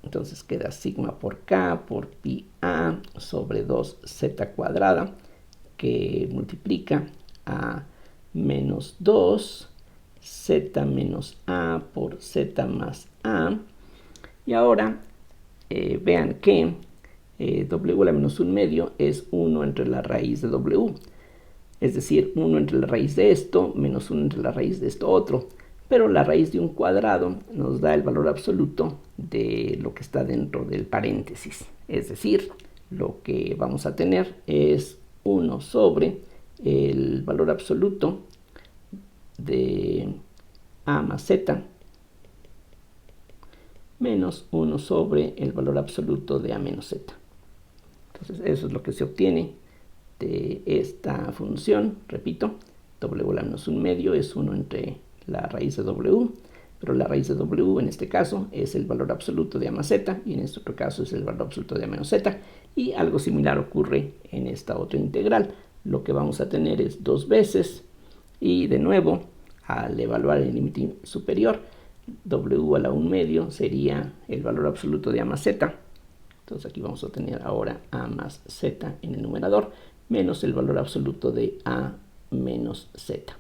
A: Entonces queda sigma por k por pi a sobre 2z cuadrada, que multiplica a menos 2 z menos a por z más a. Y ahora vean que w a la menos 1 medio es 1 entre la raíz de w. Es decir, 1 entre la raíz de esto menos 1 entre la raíz de esto otro. Pero la raíz de un cuadrado nos da el valor absoluto de lo que está dentro del paréntesis. Es decir, lo que vamos a tener es 1 sobre el valor absoluto de a más z menos 1 sobre el valor absoluto de a menos z. Entonces, eso es lo que se obtiene de esta función. Repito, w a la menos 1 medio es 1 entre la raíz de w, pero la raíz de w en este caso es el valor absoluto de a más z, y en este otro caso es el valor absoluto de a menos z, y algo similar ocurre en esta otra integral. Lo que vamos a tener es 2 veces, y de nuevo, al evaluar el límite superior, w a la 1 medio sería el valor absoluto de a más z. Entonces aquí vamos a tener ahora a más z en el numerador, menos el valor absoluto de a menos z.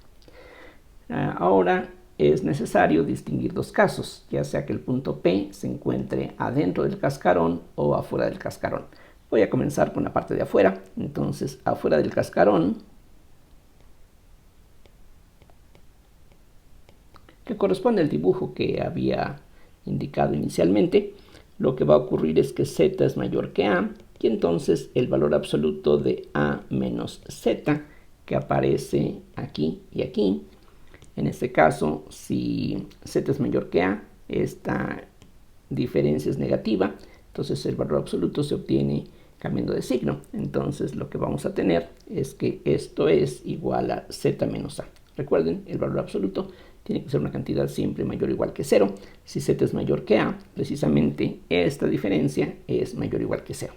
A: Ahora es necesario distinguir dos casos, ya sea que el punto P se encuentre adentro del cascarón o afuera del cascarón. Voy a comenzar con la parte de afuera. Entonces, afuera del cascarón, que corresponde al dibujo que había indicado inicialmente, lo que va a ocurrir es que z es mayor que a, y entonces el valor absoluto de a menos z, que aparece aquí y aquí. En este caso, si z es mayor que a, esta diferencia es negativa, entonces el valor absoluto se obtiene cambiando de signo. Entonces lo que vamos a tener es que esto es igual a z menos a. Recuerden, el valor absoluto tiene que ser una cantidad siempre mayor o igual que 0. Si z es mayor que a, precisamente esta diferencia es mayor o igual que 0.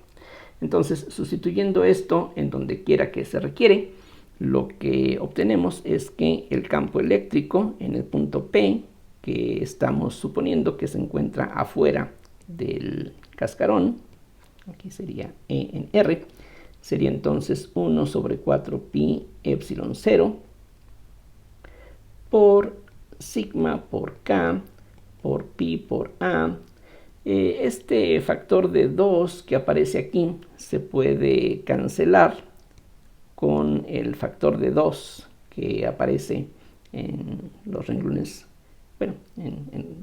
A: Entonces, sustituyendo esto en donde quiera que se requiere, lo que obtenemos es que el campo eléctrico en el punto P, que estamos suponiendo que se encuentra afuera del cascarón, aquí sería E en R, sería entonces 1 sobre 4 pi epsilon 0 por sigma por K por pi por A. Este factor de 2 que aparece aquí se puede cancelar con el factor de 2 que aparece en los renglones, bueno,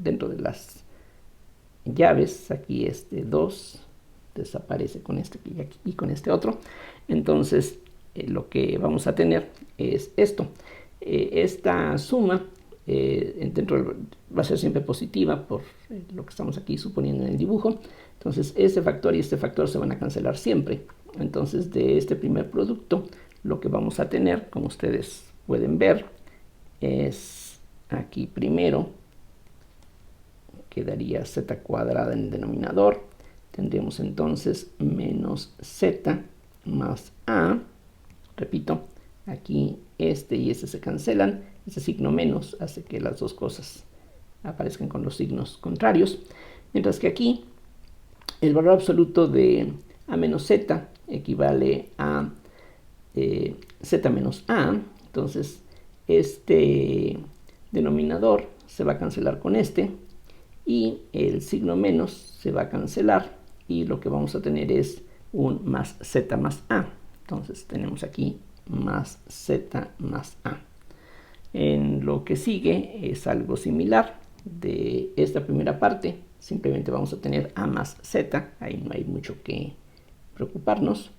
A: dentro de las llaves. Aquí este 2 desaparece con este y con este otro. Entonces lo que vamos a tener es esto. Esta suma dentro va a ser siempre positiva por lo que estamos aquí suponiendo en el dibujo. Entonces este factor y este factor se van a cancelar siempre. Entonces de este primer producto lo que vamos a tener, como ustedes pueden ver, es aquí primero quedaría z cuadrada en el denominador. Tendríamos entonces menos z más a. Repito, aquí este y este se cancelan. Ese signo menos hace que las dos cosas aparezcan con los signos contrarios. Mientras que aquí el valor absoluto de a menos z equivale a z menos a. Entonces este denominador se va a cancelar con este y el signo menos se va a cancelar y lo que vamos a tener es un más z más a. Entonces tenemos aquí más z más a. En lo que sigue es algo similar. De esta primera parte simplemente vamos a tener a más z, ahí no hay mucho que preocuparnos.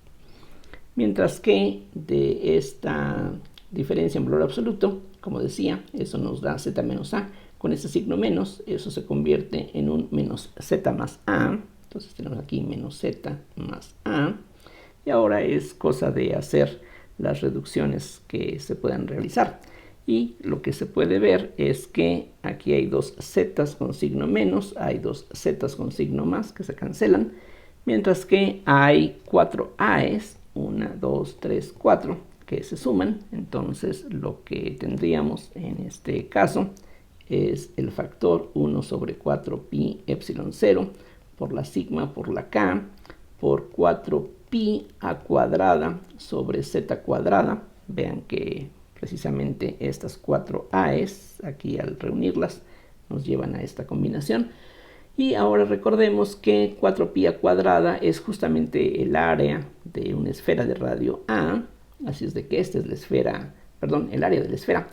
A: Mientras que de esta diferencia en valor absoluto, como decía, eso nos da z menos a. Con este signo menos, eso se convierte en un menos z más a. Entonces tenemos aquí menos z más a. Y ahora es cosa de hacer las reducciones que se puedan realizar. Y lo que se puede ver es que aquí hay dos z con signo menos, hay dos z con signo más que se cancelan, mientras que hay 4 a's, 1, 2, 3, 4, que se suman. Entonces lo que tendríamos en este caso es el factor 1 sobre 4 pi epsilon 0 por la sigma por la k por 4 pi a cuadrada sobre z cuadrada. Vean que precisamente estas 4 a's aquí al reunirlas nos llevan a esta combinación. Y ahora recordemos que 4pi a cuadrada es justamente el área de una esfera de radio A, así es de que esta es la esfera, perdón, el área de la esfera.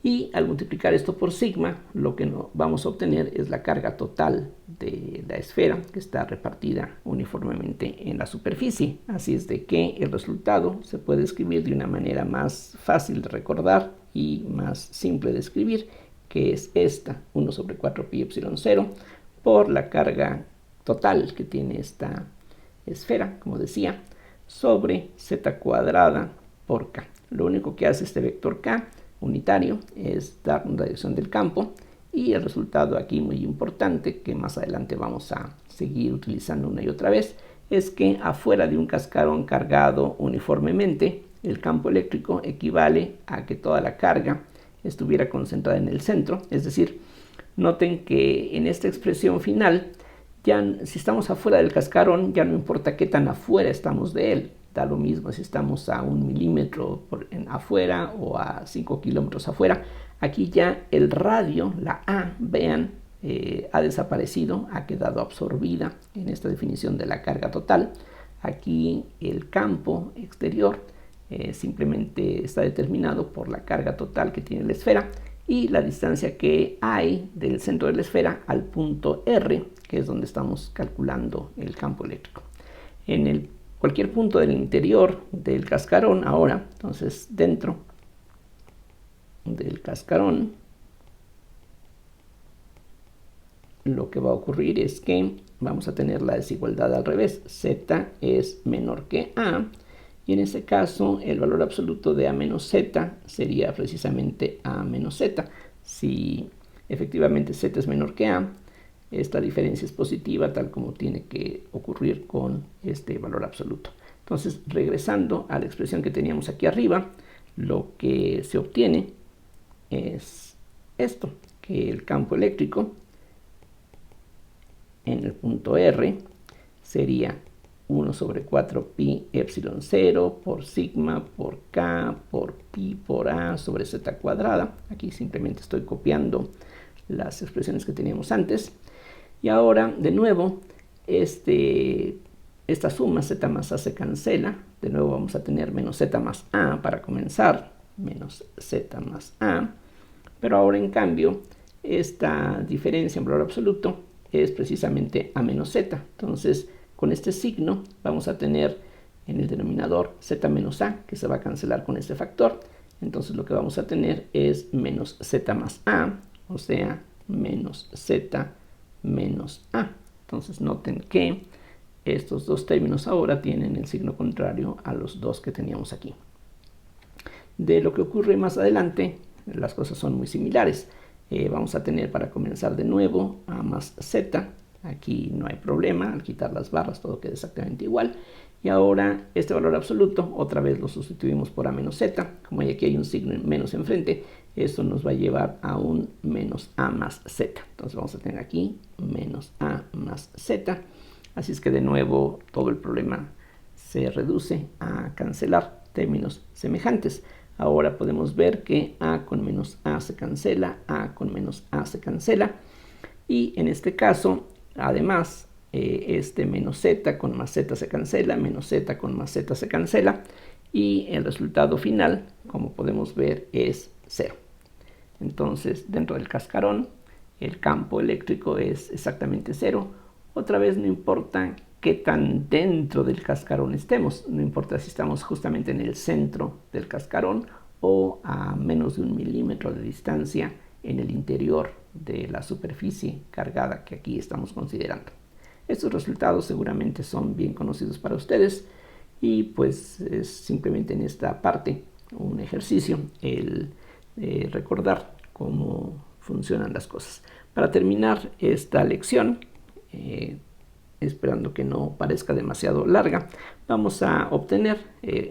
A: Y al multiplicar esto por sigma, lo que vamos a obtener es la carga total de la esfera que está repartida uniformemente en la superficie. Así es de que el resultado se puede escribir de una manera más fácil de recordar y más simple de escribir, que es esta, 1 sobre 4 pi epsilon 0, por la carga total que tiene esta esfera, como decía, sobre z cuadrada por k. Lo único que hace este vector k unitario es dar una dirección del campo, y el resultado aquí muy importante, que más adelante vamos a seguir utilizando una y otra vez, es que afuera de un cascarón cargado uniformemente, el campo eléctrico equivale a que toda la carga estuviera concentrada en el centro. Es decir, noten que en esta expresión final, ya si estamos afuera del cascarón, ya no importa qué tan afuera estamos de él. Da lo mismo si estamos a 1 milímetro afuera o a 5 kilómetros afuera. Aquí ya el radio, la A, vean, ha desaparecido, ha quedado absorbida en esta definición de la carga total. Aquí el campo exterior simplemente está determinado por la carga total que tiene la esfera y la distancia que hay del centro de la esfera al punto R, que es donde estamos calculando el campo eléctrico. En cualquier punto del interior del cascarón ahora, entonces dentro del cascarón, lo que va a ocurrir es que vamos a tener la desigualdad al revés. Z es menor que A, y en este caso el valor absoluto de A menos Z sería precisamente A menos Z. Si efectivamente Z es menor que A, esta diferencia es positiva, tal como tiene que ocurrir con este valor absoluto. Entonces, regresando a la expresión que teníamos aquí arriba, lo que se obtiene es esto, que el campo eléctrico en el punto R sería 1 sobre 4 pi epsilon 0 por sigma por k por pi por a sobre z cuadrada. Aquí simplemente estoy copiando las expresiones que teníamos antes. Y ahora, de nuevo, esta suma z más a se cancela. De nuevo vamos a tener menos z más a para comenzar, menos z más a. Pero ahora, en cambio, esta diferencia en valor absoluto es precisamente a menos z. Entonces, con este signo vamos a tener en el denominador z menos a, que se va a cancelar con este factor. Entonces lo que vamos a tener es menos z más a, o sea, menos z menos a. Entonces noten que estos dos términos ahora tienen el signo contrario a los dos que teníamos aquí. De lo que ocurre más adelante, las cosas son muy similares. Vamos a tener, para comenzar de nuevo, a más z. Aquí no hay problema, al quitar las barras todo queda exactamente igual. Y ahora este valor absoluto, otra vez lo sustituimos por a menos z. Como aquí hay un signo menos enfrente, esto nos va a llevar a un menos a más z. Entonces vamos a tener aquí menos a más z. Así es que de nuevo todo el problema se reduce a cancelar términos semejantes. Ahora podemos ver que a con menos a se cancela, a con menos a se cancela. Y en este caso, además, este menos z con más z se cancela, menos z con más z se cancela. Y el resultado final, como podemos ver, es 0. Entonces, dentro del cascarón, el campo eléctrico es exactamente 0. Otra vez, no importa qué tan dentro del cascarón estemos, no importa si estamos justamente en el centro del cascarón o a menos de 1 milímetro de distancia en el interior de la superficie cargada que aquí estamos considerando. Estos resultados seguramente son bien conocidos para ustedes y pues es simplemente en esta parte un ejercicio el recordar cómo funcionan las cosas. Para terminar esta lección, esperando que no parezca demasiado larga, vamos a obtener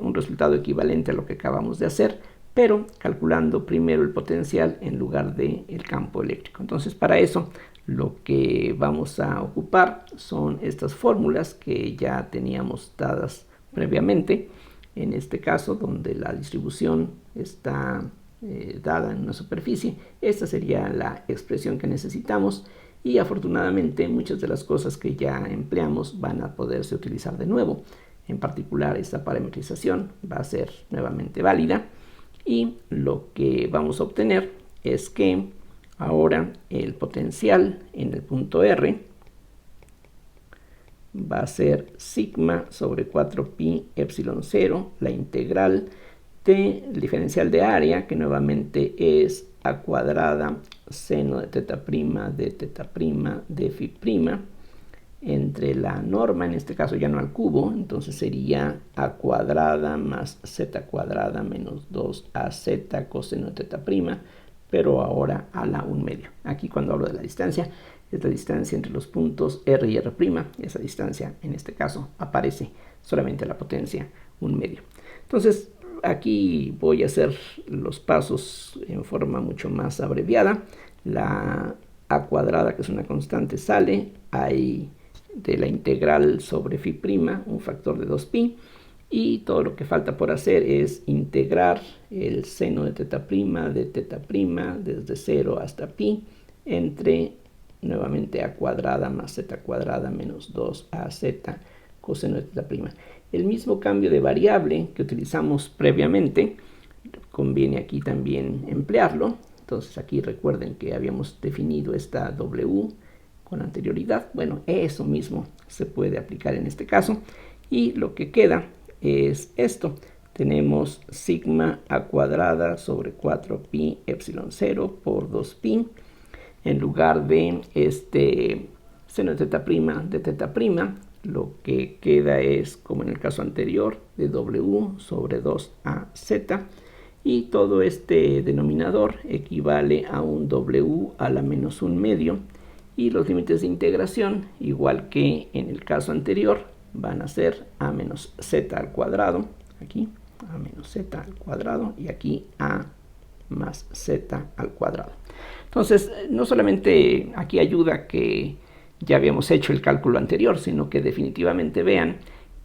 A: un resultado equivalente a lo que acabamos de hacer, pero calculando primero el potencial en lugar del campo eléctrico. Entonces, para eso lo que vamos a ocupar son estas fórmulas que ya teníamos dadas previamente. En este caso, donde la distribución está dada en una superficie, esta sería la expresión que necesitamos. Y afortunadamente muchas de las cosas que ya empleamos van a poderse utilizar de nuevo. En particular, esta parametrización va a ser nuevamente válida. Y lo que vamos a obtener es que ahora el potencial en el punto R va a ser sigma sobre 4pi epsilon 0, la integral del diferencial de área, que nuevamente es a cuadrada seno de teta prima de teta prima de phi prima entre la norma, en este caso ya no al cubo, entonces sería a cuadrada más z cuadrada menos 2az coseno de teta prima, pero ahora a la 1/2. Aquí cuando hablo de la distancia, es la distancia entre los puntos R y R', y esa distancia en este caso aparece solamente la potencia 1/2. Entonces aquí voy a hacer los pasos en forma mucho más abreviada. La a cuadrada, que es una constante, sale, hay de la integral sobre phi prima un factor de 2pi, y todo lo que falta por hacer es integrar el seno de teta prima desde 0 hasta pi entre nuevamente a cuadrada más z cuadrada menos 2az coseno de teta prima. El mismo cambio de variable que utilizamos previamente conviene aquí también emplearlo. Entonces aquí recuerden que habíamos definido esta w con anterioridad. Bueno, eso mismo se puede aplicar en este caso, y lo que queda es esto. Tenemos sigma a cuadrada sobre 4pi epsilon 0 por 2pi. En lugar de este seno de teta prima, lo que queda es, como en el caso anterior, de w sobre 2az, y todo este denominador equivale a un w a la menos 1/2, y los límites de integración, igual que en el caso anterior, van a ser a menos z al cuadrado, aquí a menos z al cuadrado, y aquí a más z al cuadrado. Entonces, no solamente aquí ayuda que ya habíamos hecho el cálculo anterior, sino que definitivamente vean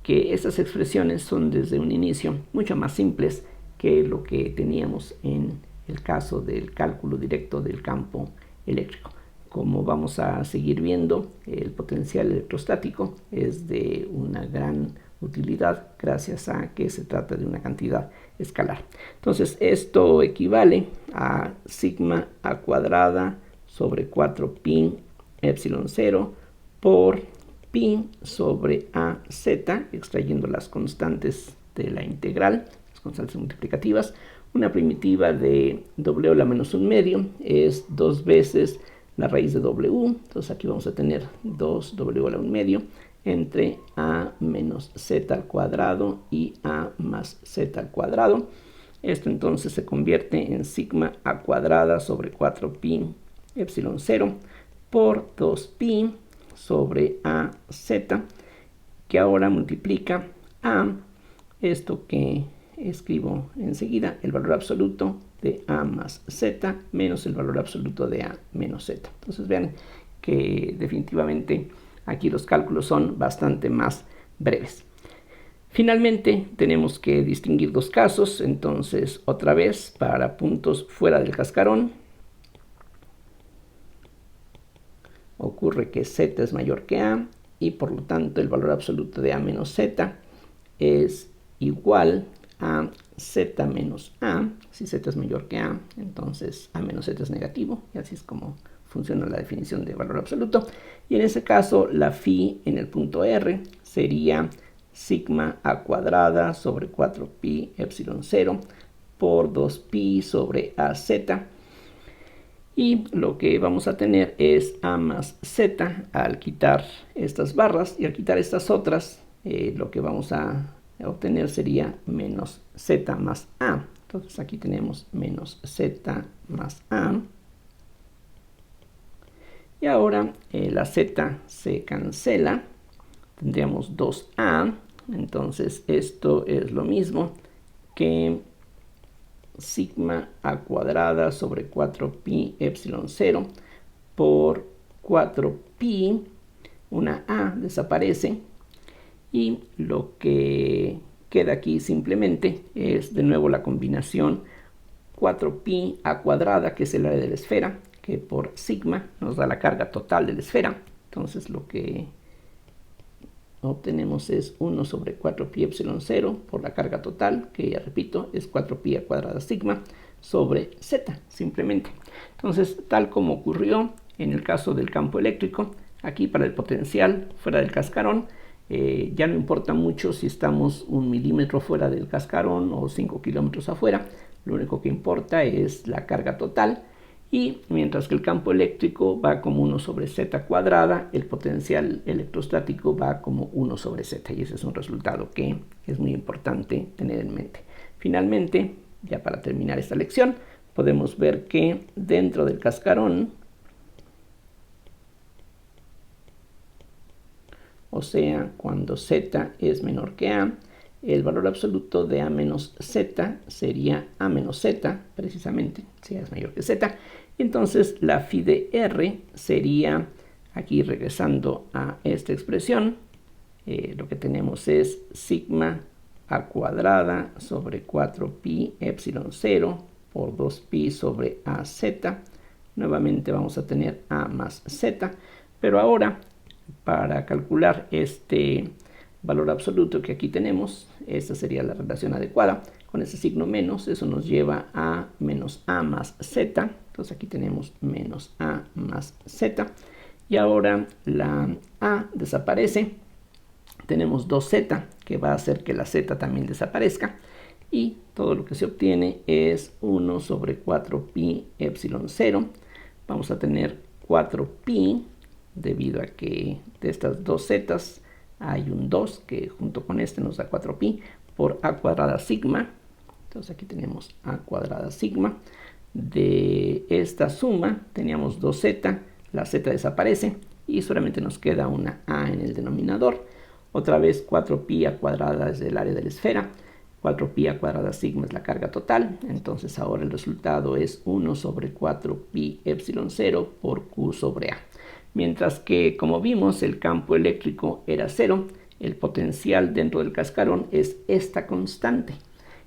A: que esas expresiones son desde un inicio mucho más simples que lo que teníamos en el caso del cálculo directo del campo eléctrico. Como vamos a seguir viendo, el potencial electrostático es de una gran utilidad gracias a que se trata de una cantidad escalar. Entonces esto equivale a sigma a cuadrada sobre 4pi epsilon 0 por pi sobre az, extrayendo las constantes de la integral, las constantes multiplicativas. Una primitiva de w a la menos 1 medio es 2 veces la raíz de w, entonces aquí vamos a tener 2w a la 1 medio entre a menos z al cuadrado y a más z al cuadrado. Esto entonces se convierte en sigma a cuadrada sobre 4pi epsilon 0 por 2pi sobre az, que ahora multiplica a esto que escribo enseguida, el valor absoluto de a más z menos el valor absoluto de a menos z. Entonces vean que definitivamente aquí los cálculos son bastante más breves. Finalmente tenemos que distinguir dos casos, entonces otra vez para puntos fuera del cascarón ocurre que z es mayor que a y por lo tanto el valor absoluto de a menos z es igual a z menos a. Si z es mayor que a, entonces a menos z es negativo, y así es como funciona la definición de valor absoluto. Y en ese caso la phi en el punto R sería sigma a cuadrada sobre 4pi epsilon 0 por 2pi sobre az. Y lo que vamos a tener es a más z al quitar estas barras, y al quitar estas otras, lo que vamos a obtener sería menos z más a. Entonces aquí tenemos menos z más a. Y ahora la z se cancela, tendríamos 2a. Entonces esto es lo mismo que sigma a cuadrada sobre 4pi epsilon 0 por 4pi, una a desaparece, y lo que queda aquí simplemente es de nuevo la combinación 4pi a cuadrada, que es el área de la esfera, que por sigma nos da la carga total de la esfera. Entonces lo que obtenemos es 1 sobre 4pi epsilon 0 por la carga total, que ya repito es 4pi a cuadrada sigma sobre z simplemente. Entonces, tal como ocurrió en el caso del campo eléctrico, aquí para el potencial fuera del cascarón ya no importa mucho si estamos 1 milímetro fuera del cascarón o 5 kilómetros afuera, lo único que importa es la carga total. Y mientras que el campo eléctrico va como 1 sobre z cuadrada, el potencial electrostático va como 1 sobre z, y ese es un resultado que es muy importante tener en mente. Finalmente, ya para terminar esta lección, podemos ver que dentro del cascarón, o sea, cuando z es menor que a, el valor absoluto de a menos z sería a menos z, precisamente, si es mayor que z. Y entonces la phi de r sería, aquí regresando a esta expresión, lo que tenemos es sigma a cuadrada sobre 4pi epsilon 0 por 2pi sobre az. Nuevamente vamos a tener a más z, pero ahora para calcular este valor absoluto que aquí tenemos, esta sería la relación adecuada, con ese signo menos, eso nos lleva a menos a más z. Entonces aquí tenemos menos a más z, y ahora la a desaparece, tenemos 2z, que va a hacer que la z también desaparezca, y todo lo que se obtiene es 1 sobre 4pi epsilon 0. Vamos a tener 4pi, debido a que de estas dos zetas hay un 2 que junto con este nos da 4pi, por a cuadrada sigma. Entonces aquí tenemos a cuadrada sigma. De esta suma teníamos 2z, la z desaparece y solamente nos queda una a en el denominador. Otra vez 4pi a cuadrada es el área de la esfera, 4pi a cuadrada sigma es la carga total. Entonces ahora el resultado es 1 sobre 4pi epsilon 0 por q sobre a. Mientras que, como vimos, el campo eléctrico era 0, el potencial dentro del cascarón es esta constante,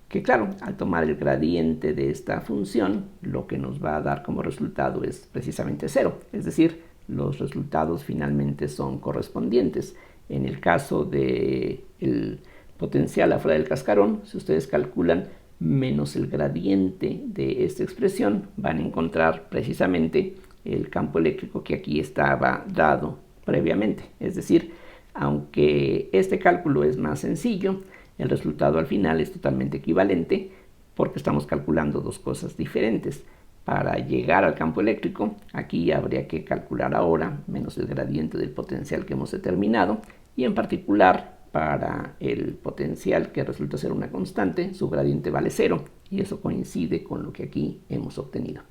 A: que claro, al tomar el gradiente de esta función, lo que nos va a dar como resultado es precisamente 0, es decir, los resultados finalmente son correspondientes. En el caso del potencial afuera del cascarón, si ustedes calculan menos el gradiente de esta expresión, van a encontrar precisamente el campo eléctrico que aquí estaba dado previamente. Es decir, aunque este cálculo es más sencillo, el resultado al final es totalmente equivalente porque estamos calculando dos cosas diferentes. Para llegar al campo eléctrico, aquí habría que calcular ahora menos el gradiente del potencial que hemos determinado, y en particular para el potencial, que resulta ser una constante, su gradiente vale 0, y eso coincide con lo que aquí hemos obtenido.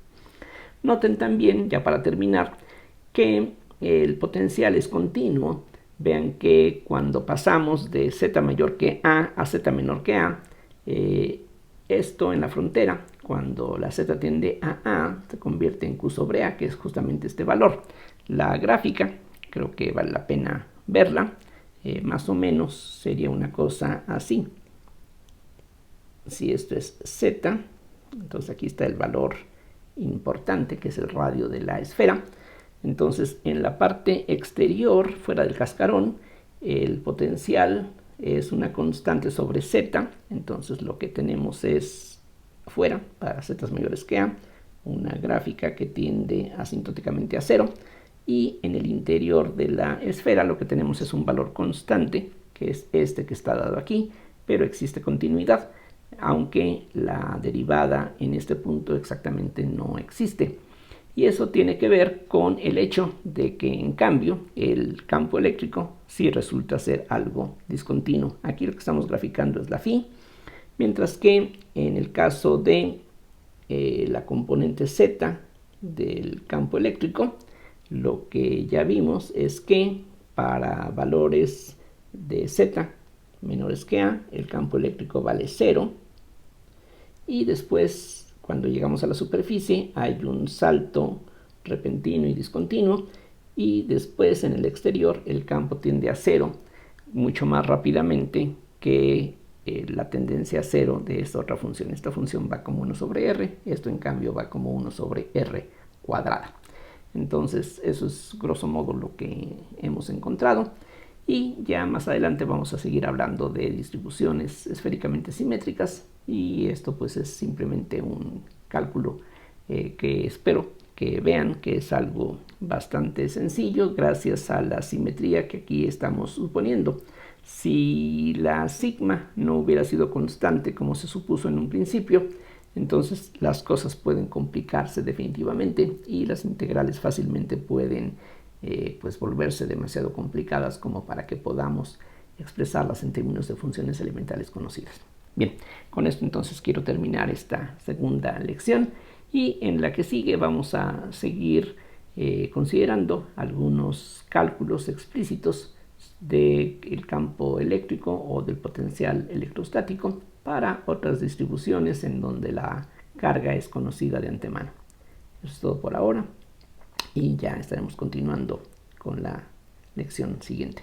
A: Noten también, ya para terminar, que el potencial es continuo. Vean que cuando pasamos de z mayor que a z menor que a, esto en la frontera, cuando la z tiende a, se convierte en q sobre a, que es justamente este valor. La gráfica, creo que vale la pena verla, más o menos sería una cosa así. Si esto es z, entonces aquí está el valor importante, que es el radio de la esfera. Entonces, en la parte exterior, fuera del cascarón, el potencial es una constante sobre z. Entonces, lo que tenemos es afuera, para z mayores que a, una gráfica que tiende asintóticamente a 0. Y en el interior de la esfera lo que tenemos es un valor constante, que es este que está dado aquí, pero existe continuidad, aunque la derivada en este punto exactamente no existe. Y eso tiene que ver con el hecho de que, en cambio, el campo eléctrico sí resulta ser algo discontinuo. Aquí lo que estamos graficando es la phi, mientras que en el caso de la componente z del campo eléctrico, lo que ya vimos es que para valores de z menores que a, el campo eléctrico vale 0, y después, cuando llegamos a la superficie, hay un salto repentino y discontinuo, y después en el exterior el campo tiende a 0 mucho más rápidamente que la tendencia a 0 de esta otra función. Esta función va como 1 sobre r, esto en cambio va como 1 sobre r cuadrada. Entonces, eso es grosso modo lo que hemos encontrado. Y ya más adelante vamos a seguir hablando de distribuciones esféricamente simétricas, y esto pues es simplemente un cálculo que espero que vean que es algo bastante sencillo gracias a la simetría que aquí estamos suponiendo. Si la sigma no hubiera sido constante como se supuso en un principio, entonces las cosas pueden complicarse definitivamente y las integrales fácilmente pueden pues volverse demasiado complicadas como para que podamos expresarlas en términos de funciones elementales conocidas. Bien, con esto entonces quiero terminar esta segunda lección, y en la que sigue vamos a seguir considerando algunos cálculos explícitos del campo eléctrico o del potencial electrostático para otras distribuciones en donde la carga es conocida de antemano. Eso es todo por ahora, y ya estaremos continuando con la lección siguiente.